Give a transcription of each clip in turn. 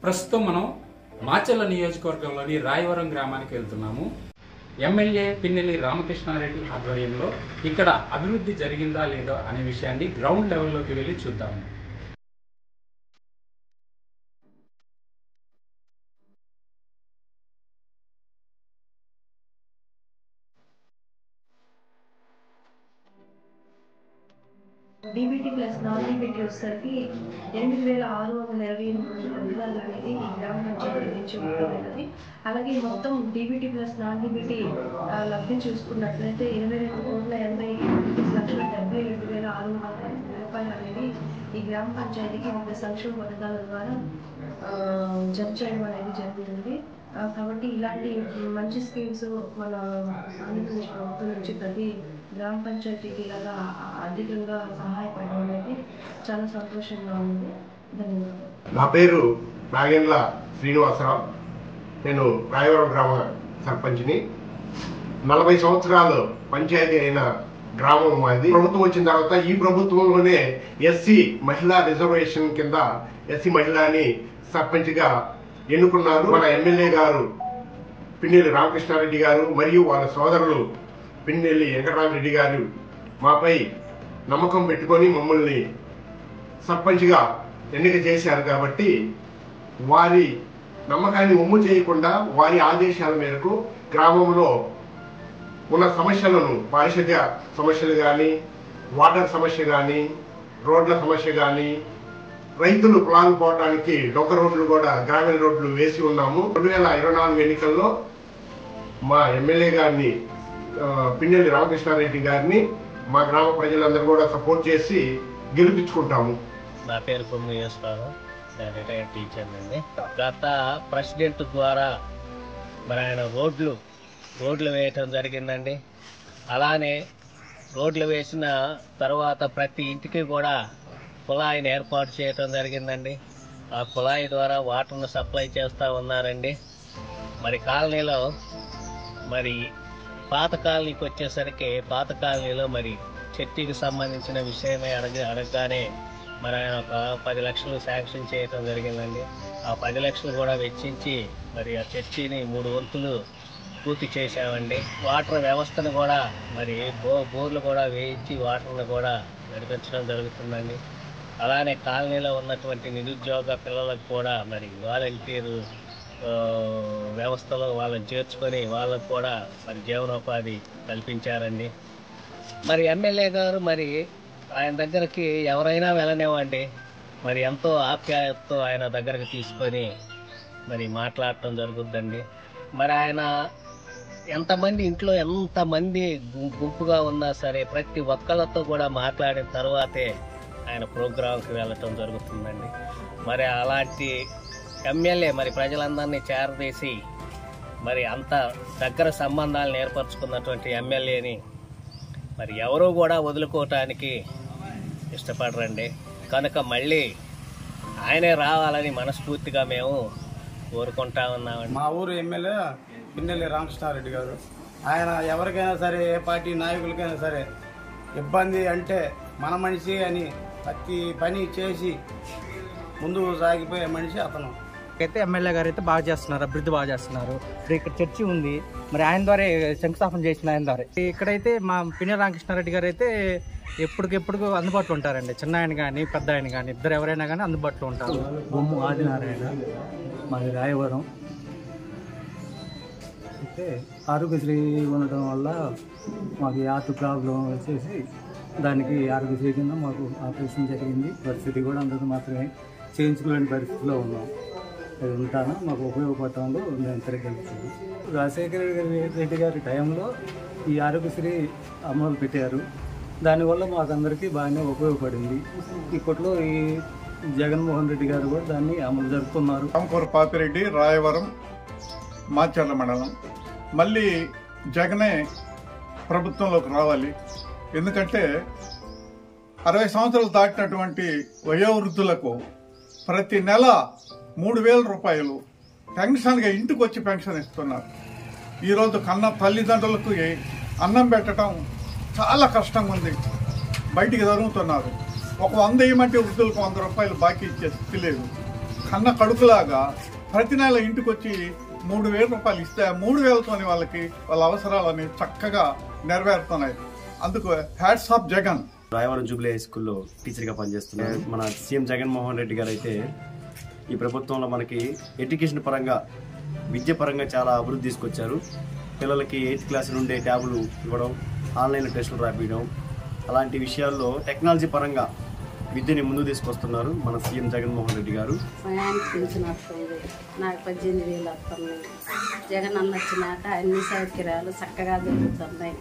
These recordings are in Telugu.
ప్రస్తుతం మనం మాచర్ల నియోజకవర్గంలోని రాయవరం గ్రామానికి వెళ్తున్నాము. ఎమ్మెల్యే పిన్నెల్లి రామకృష్ణారెడ్డి ఆధ్వర్యంలో ఇక్కడ అభివృద్ధి జరిగిందా లేదా అనే విషయాన్ని గ్రౌండ్ లెవెల్లోకి వెళ్ళి చూద్దాము. డీబీటీ ప్లస్ నాన్ డీబీటీ వచ్చేసరికి 8628 పథకాలు అనేది ఈ గ్రామ పంచాయతీ నుంచి ఉపయోగమైనది. అలాగే మొత్తం డీబీటీ ప్లస్ నాన్ డీబీటీ లబ్ధి చూసుకున్నట్లయితే 22,88,77,605 రూపాయలు అనేది ఈ గ్రామ పంచాయతీకి వివిధ సంక్షేమ పథకాల ద్వారా జమ చేయడం అనేది జరుగుతుంది. కాబట్టి ఇలాంటి మంచి స్కీమ్స్ మన ఆంధ్రప్రదేశ్ ప్రభుత్వం నుంచి ప్రతి గ్రామ పంచాయతీకి ఇలా అధికంగా సహాయపడడం అనేది చాలా సంతోషంగా ఉంది. ధన్యవాదాలు. నా పేరు నాగేంద్ర శ్రీనివాసరావు. నేను రాయవరం గ్రామ సర్పంచ్ని. 40 సంవత్సరాలు పంచాయతీ అయిన గ్రామం మాది. ప్రభుత్వం వచ్చిన తర్వాత ఈ ప్రభుత్వంలోనే ఎస్సీ మహిళా రిజర్వేషన్ కింద ఎస్సీ మహిళని సర్పంచ్గా ఎన్నుకున్నారు. మన ఎమ్మెల్యే గారు పిన్నెల్లి రామకృష్ణారెడ్డి గారు మరియు వాళ్ళ సోదరులు పిన్నెల్లి వెంకటరామరెడ్డి గారు మాపై నమ్మకం పెట్టుకొని మమ్మల్ని సర్పంచ్గా ఎన్నిక చేశారు. కాబట్టి వారి నమ్మకాన్ని ఒమ్ము చేయకుండా వారి ఆదేశాల మేరకు గ్రామంలో ఉన్న సమస్యలను, పారిశుద్ధ్య సమస్యలు కానీ, వాటర్ సమస్య కానీ, రోడ్ల సమస్య కానీ, రైతులు పొలాలు పోవడానికి డొక్క రోడ్లు కూడా గ్రామీణ రోడ్లు వేసి ఉన్నాము. 2024 ఎన్నికల్లో మా ఎమ్మెల్యే గారిని పిన్నెల్లి రామకృష్ణారెడ్డి గారిని మా గ్రామ ప్రజలందరూ కూడా సపోర్ట్ చేసి గెలిపించుకుంటాము. నా పేరు కొమ్ము యేసురావు, నేను రిటైర్డ్ టీచర్ అండి. గత ప్రెసిడెంట్ ద్వారా మరి ఆయన రోడ్లు వేయటం జరిగిందండి. అలానే రోడ్లు వేసిన తర్వాత ప్రతి ఇంటికి కూడా కుళాయిని ఏర్పాటు చేయటం జరిగిందండి. ఆ కుళాయి ద్వారా వాటర్ను సప్లై చేస్తూ ఉన్నారండి. మరి కాలనీలో మరి పాత కాలనీకి వచ్చేసరికి పాత కాలనీలో మరి చర్చికి సంబంధించిన విషయమే అడగగానే మరి ఆయన ఒక 10 లక్షలు శాంక్షన్ చేయటం జరిగిందండి. ఆ 10 లక్షలు కూడా వెచ్చించి మరి ఆ చర్చిని 3 వంతులు పూర్తి చేశామండి. వాటర్ వ్యవస్థను కూడా మరి బోర్లు కూడా వేయించి వాటర్ను కూడా నడిపించడం జరుగుతుందండి. అలానే కాలనీలో ఉన్నటువంటి నిరుద్యోగ పిల్లలకు కూడా మరి వాలంటీరు వ్యవస్థలో వాళ్ళని చేర్చుకొని వాళ్ళకు కూడా మరి జీవనోపాధి కల్పించారండి. మరి ఎమ్మెల్యే గారు మరి ఆయన దగ్గరికి ఎవరైనా వెళ్ళనివ్వండి, మరి ఎంతో ఆప్యాయతతో ఆయన దగ్గరకు తీసుకొని మరి మాట్లాడటం జరుగుద్దండి. మరి ఆయన ఇంట్లో ఎంతమంది గుంపుగా ఉన్నా సరే ప్రతి ఒక్కళ్ళతో కూడా మాట్లాడిన తర్వాతే ఆయన ప్రోగ్రాంకి వెళ్ళటం జరుగుతుందండి. మరి అలాంటి ఎమ్మెల్యే మరి ప్రజలందరినీ చేరదీసి మరి అంత దగ్గర సంబంధాలను ఏర్పరచుకున్నటువంటి ఎమ్మెల్యేని మరి ఎవరూ కూడా వదులుకోవటానికి ఇష్టపడరండి. కనుక మళ్ళీ ఆయనే రావాలని మనస్ఫూర్తిగా మేము కోరుకుంటా ఉన్నామండి. మా ఊరు ఎమ్మెల్యే పిన్నెల్లి రామకృష్ణారెడ్డి గారు. ఆయన ఎవరికైనా సరే, ఏ పార్టీ నాయకులకైనా సరే ఇబ్బంది అంటే మన మనిషి అని ప్రతి పని చేసి ముందుకు సాగిపోయే మనిషి అతను. అయితే ఎమ్మెల్యే గారు అయితే బాగా చేస్తున్నారు, అభివృద్ధి బాగా చేస్తున్నారు. ఇక్కడ చర్చి ఉంది, మరి ఆయన ద్వారా శంకుస్థాపన చేసిన ఆయన ద్వారా. ఇక్కడైతే మా పిన్నెల్లి రామకృష్ణారెడ్డి గారు అయితే ఎప్పటికెప్పుడు అందుబాటులో ఉంటారండి. చిన్న ఆయన కానీ పెద్ద ఆయన కానీ ఇద్దరు ఎవరైనా కానీ అందుబాటులో ఉంటారు. బొమ్మ ఆదినారాయణ, మాది రాయవరం. అయితే ఆరోగ్యశ్రీ ఉండటం వల్ల మాకు హార్ట్ ప్రాబ్లం వచ్చేసి దానికి ఆరోగ్యశ్రీ కింద మాకు ఆపరేషన్ జరిగింది. పరిస్థితి కూడా అందరూ మాత్రమే చేయించుకోలేని పరిస్థితిలో ఉన్నాం. అది ఉంటాను మాకు ఉపయోగపడటంలో మేము తిరగలుగుతాము. రాజశేఖర రెడ్డి గారి టైంలో ఈ ఆరోగ్యశ్రీ అమలు పెట్టారు. దానివల్ల మాకందరికీ బాగానే ఉపయోగపడింది. ఇప్పట్లో ఈ జగన్మోహన్ రెడ్డి గారు కూడా దాన్ని అమలు జరుపుతున్నారు. రాంపూర్ పాపిరెడ్డి, రాయవరం, మాచర్ల మండలం. మళ్ళీ జగనే ప్రభుత్వంలోకి రావాలి. ఎందుకంటే 60 సంవత్సరాలు దాటినటువంటి వయోవృద్ధులకు ప్రతి నెల 3,000 రూపాయలు పెన్షన్గా ఇంటికి వచ్చి పెన్షన్ ఇస్తున్నారు. ఈరోజు కన్న తల్లిదండ్రులకు అన్నం పెట్టడం చాలా కష్టంగా ఉంది. బయటికి జరుగుతున్నారు. ఒక 100 ఇవ్వమంటే వృద్ధులకు 100 రూపాయలు బాకీ ఇచ్చే స్థితి లేదు. కన్న కడుపులాగా ప్రతి నెల ఇంటికి వచ్చి 3,000 రూపాయలు ఇస్తే 3,000తోని వాళ్ళకి వాళ్ళ అవసరాలని చక్కగా నెరవేరుతున్నాయి. అందుకు hats off Jagan. Rayavaram Jubilee high స్కూల్లో టీచర్గా పనిచేస్తున్నారు. మన సీఎం జగన్మోహన్ రెడ్డి గారు అయితే ఈ ప్రభుత్వంలో మనకి ఎడ్యుకేషన్ పరంగా విద్య పరంగా చాలా అభివృద్ధి తీసుకొచ్చారు. పిల్లలకి 8th క్లాస్ నుండే ట్యాబులు ఇవ్వడం, ఆన్లైన్ టెస్టులు రాపియడం, అలాంటి విషయాల్లో టెక్నాలజీ పరంగా విద్యని ముందు తీసుకొస్తున్నారు మన సీఎం జగన్మోహన్ రెడ్డి గారు. సమయానికి పింఛన్ వస్తుంది, నాకు 18,000 వస్తున్నాయి. జగన్ అన్న వచ్చినాక అన్ని సౌకర్యాలు చక్కగా జరుగుతున్నాయి.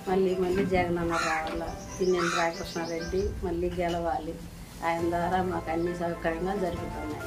మళ్ళీ జగన్ అన్న రావాలా, పిన్నెల్లి రామకృష్ణారెడ్డి మళ్ళీ గెలవాలి. ఆయన ద్వారా మాకు అన్ని సౌకర్యంగా జరుగుతున్నాయి.